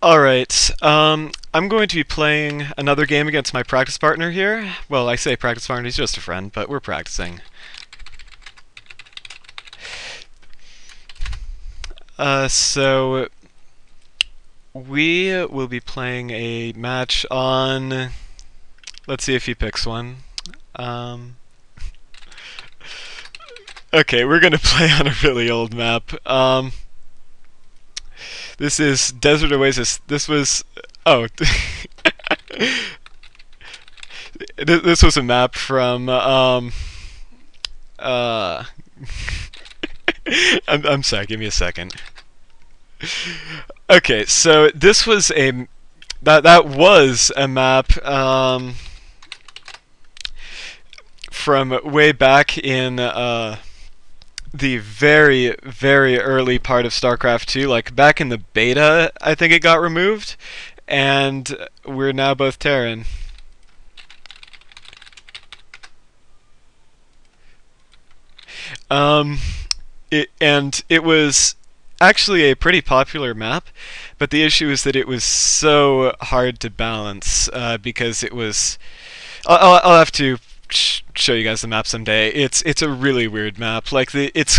Alright, I'm going to be playing another game against my practice partner here. Well, I say practice partner, he's just a friend, but we're practicing. So we will be playing a match on... Let's see if he picks one. Okay, we're gonna play on a really old map. This is Desert Oasis. This was... Oh. This was a map from, I'm sorry, give me a second. Okay, so this was a... That was a map, from way back in, the very, very early part of StarCraft 2, like back in the beta, I think it got removed, and we're now both Terran. Um, it was actually a pretty popular map, but the issue is that it was so hard to balance, because it was... I'll have to show you guys the map someday. It's a really weird map. Like it's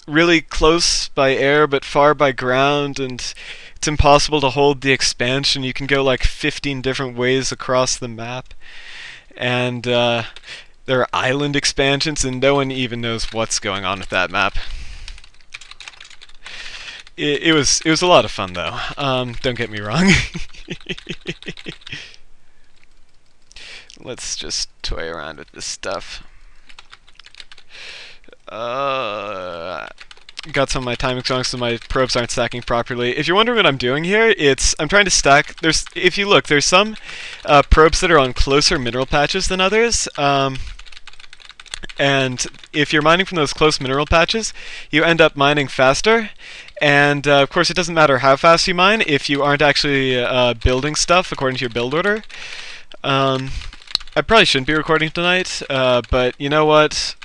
really close by air but far by ground, and it's impossible to hold the expansion. You can go like 15 different ways across the map, and there are island expansions, and no one even knows what's going on with that map. It was a lot of fun though. Don't get me wrong. Let's just toy around with this stuff. Got some of my timing wrong, so my probes aren't stacking properly. If you're wondering what I'm doing here, I'm trying to stack... If you look, there's some probes that are on closer mineral patches than others. And if you're mining from those close mineral patches, you end up mining faster. And of course, it doesn't matter how fast you mine if you aren't actually building stuff according to your build order. I probably shouldn't be recording tonight, but you know what?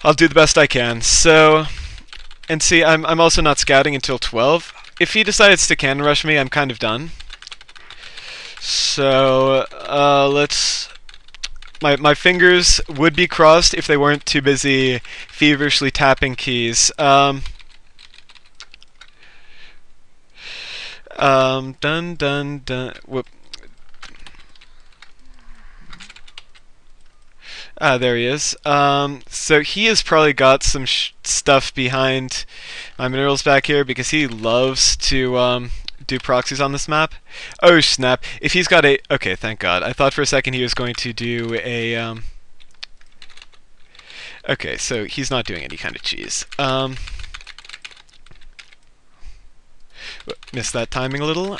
I'll do the best I can. So, and see, I'm also not scouting until 12. If he decides to cannon rush me, I'm kind of done. So, let's... My fingers would be crossed if they weren't too busy feverishly tapping keys. Dun dun dun. Whoop. Ah, there he is. So he has probably got some stuff behind my minerals back here because he loves to do proxies on this map. Oh snap! If he's got a... Okay, thank God. I thought for a second he was going to do a... Okay, so he's not doing any kind of cheese. Missed that timing a little.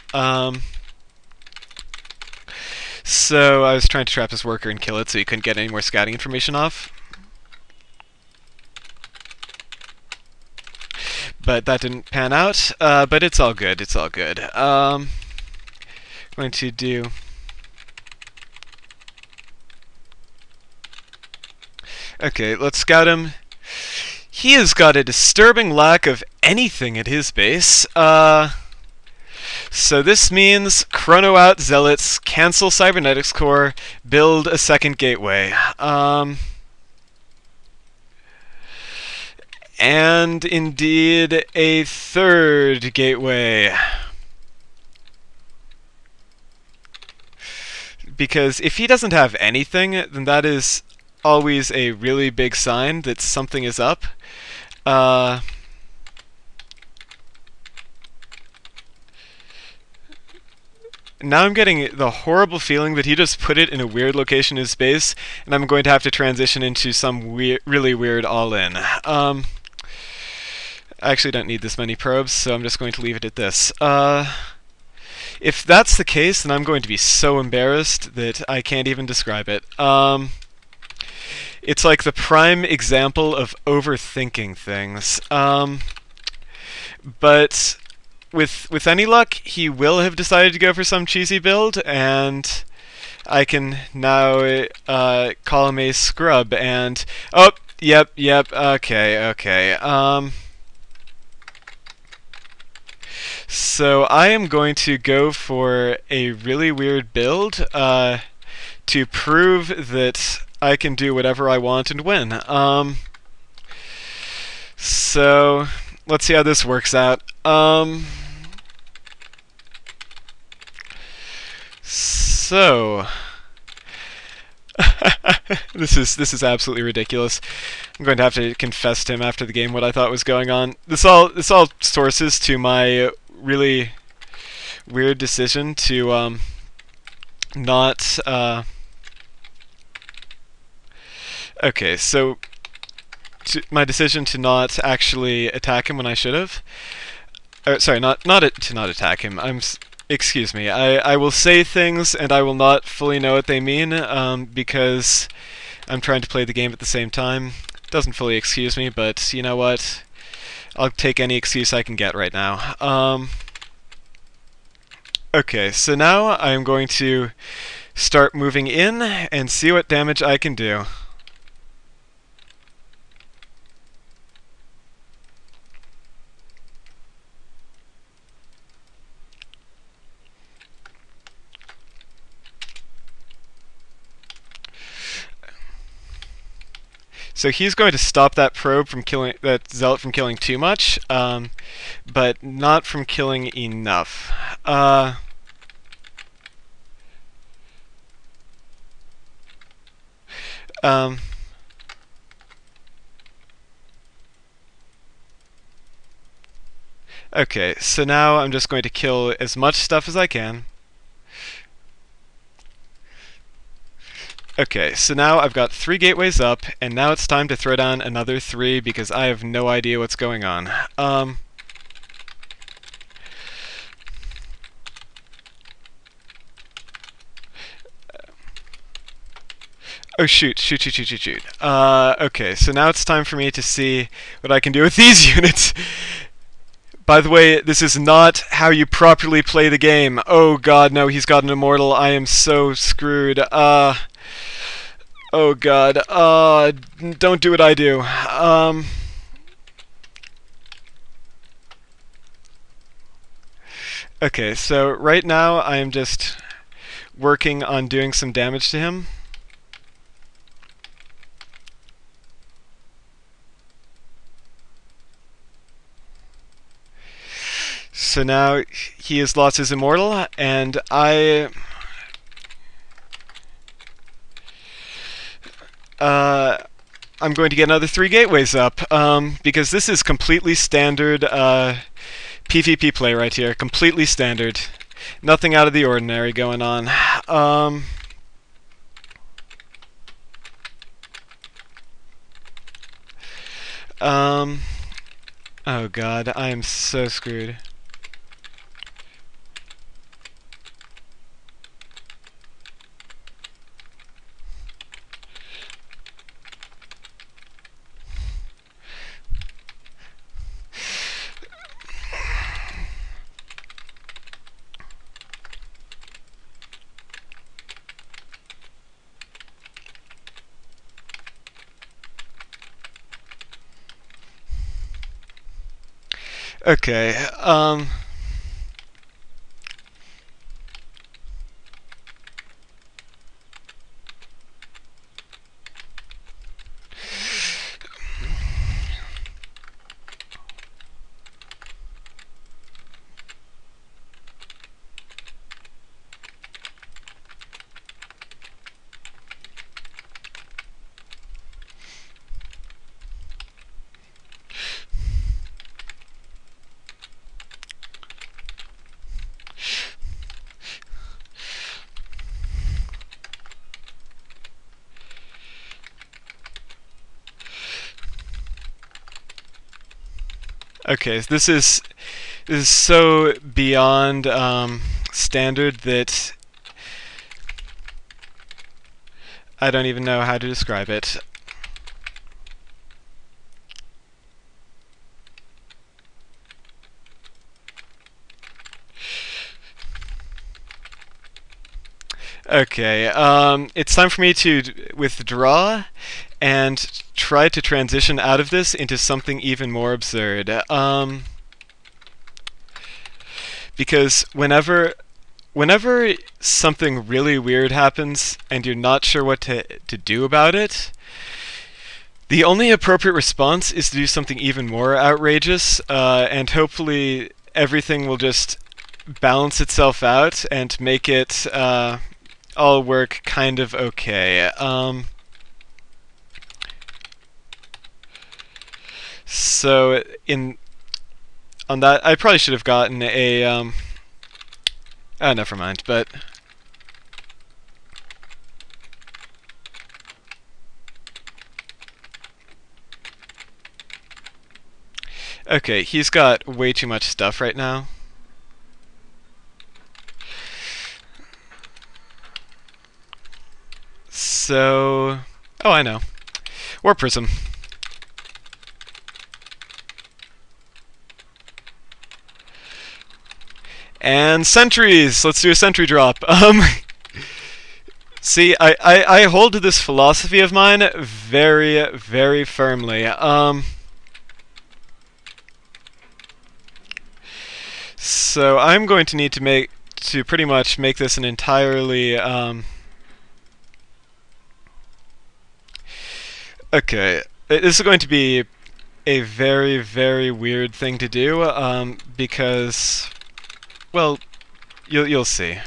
So I was trying to trap this worker and kill it so he couldn't get any more scouting information off. But that didn't pan out, but it's all good, it's all good. Going to do... Okay, let's scout him. He has got a disturbing lack of anything at his base. So this means chrono out zealots, cancel cybernetics core, build a second gateway. And indeed a third gateway. Because if he doesn't have anything, then that is always a really big sign that something is up. Now I'm getting the horrible feeling that he just put it in a weird location in his base, and I'm going to have to transition into some really weird all-in. I actually don't need this many probes, so I'm just going to leave it at this. If that's the case, then I'm going to be so embarrassed that I can't even describe it. It's like the prime example of overthinking things. But with any luck, he will have decided to go for some cheesy build, and I can now call him a scrub. And oh, yep, okay. So I am going to go for a really weird build to prove that I can do whatever I want and win. So let's see how this works out. So this is absolutely ridiculous. I'm going to have to confess to him after the game what I thought was going on. This all sources to my really weird decision to not okay, so my decision to not actually attack him when I should have. Sorry, not to not attack him. Excuse me. I will say things and I will not fully know what they mean because I'm trying to play the game at the same time. Doesn't fully excuse me, but you know what? I'll take any excuse I can get right now. Okay, so now I'm going to start moving in and see what damage I can do. So he's going to stop that probe from killing, that zealot from killing too much, but not from killing enough. Okay, so now I'm just going to kill as much stuff as I can. Okay, so now I've got 3 gateways up, and now it's time to throw down another 3 because I have no idea what's going on. Oh shoot. Okay, so now it's time for me to see what I can do with these units. By the way, this is not how you properly play the game. Oh god, no, he's got an immortal. I am so screwed. Oh god, don't do what I do. Okay, so right now I am just working on doing some damage to him. So now he has lost his immortal, and I'm going to get another 3 gateways up, because this is completely standard PvP play right here. Completely standard. Nothing out of the ordinary going on. Oh god, I am so screwed. Okay, okay, this is so beyond standard that I don't even know how to describe it. Okay, it's time for me to withdraw and try to transition out of this into something even more absurd. because whenever something really weird happens and you're not sure what to do about it, the only appropriate response is to do something even more outrageous, and hopefully everything will just balance itself out and make it all work kind of okay. So on that, I probably should have gotten a never mind. But okay, he's got way too much stuff right now. So, oh, I know. Warp Prism. And sentries! Let's do a sentry drop. See, I hold to this philosophy of mine very, very firmly. So I'm going to need to pretty much make this an entirely, okay, this is going to be a very, very weird thing to do, because, well, you'll see.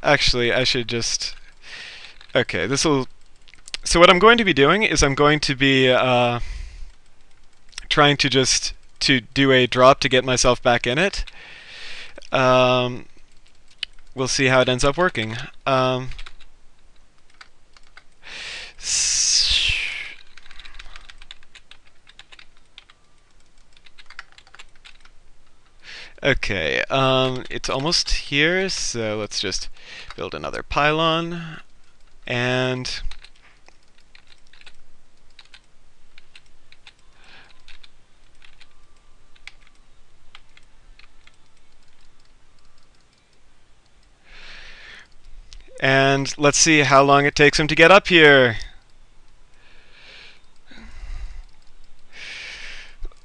Actually, I should just... Okay, this'll... So what I'm going to be doing is I'm going to be trying to do a drop to get myself back in it. We'll see how it ends up working. Okay, it's almost here, so let's just build another pylon, and let's see how long it takes him to get up here.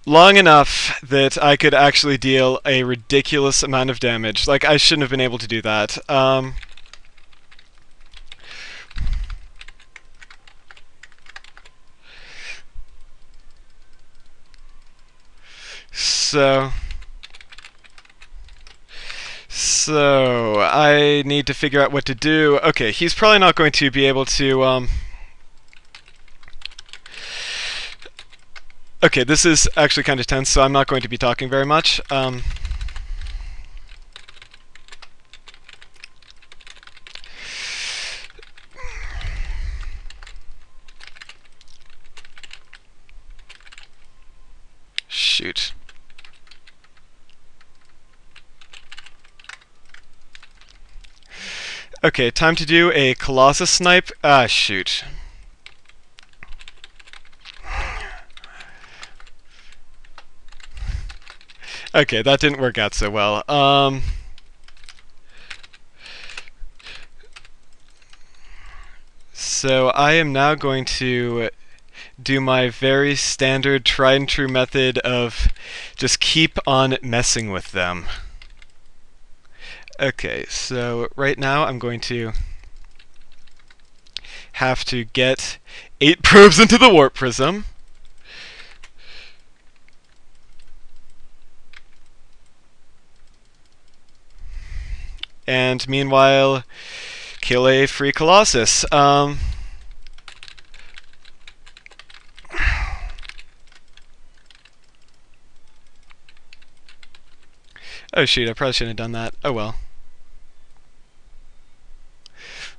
Long enough that I could actually deal a ridiculous amount of damage. Like, I shouldn't have been able to do that. So I need to figure out what to do. Okay, he's probably not going to be able to, Okay, this is actually kind of tense, so I'm not going to be talking very much. Shoot. Okay, time to do a Colossus snipe. Ah, shoot. Okay, that didn't work out so well. So I am now going to do my very standard tried and true method of just keep on messing with them. Okay, so right now I'm going to have to get 8 probes into the warp prism. And meanwhile, kill a free Colossus. Oh shoot, I probably shouldn't have done that. Oh well.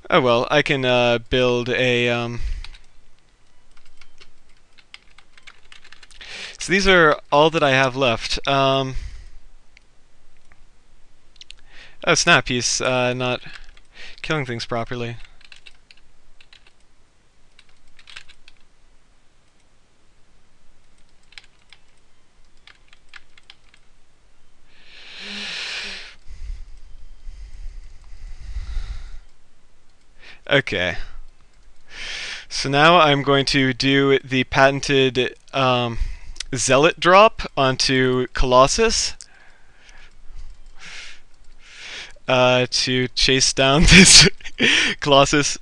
Oh well, I can build a... So these are all that I have left. Oh snap, he's not killing things properly. Okay. So now I'm going to do the patented Zealot drop onto Colossus to chase down this Colossus.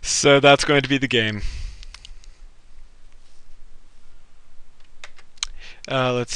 So that's going to be the game. Let's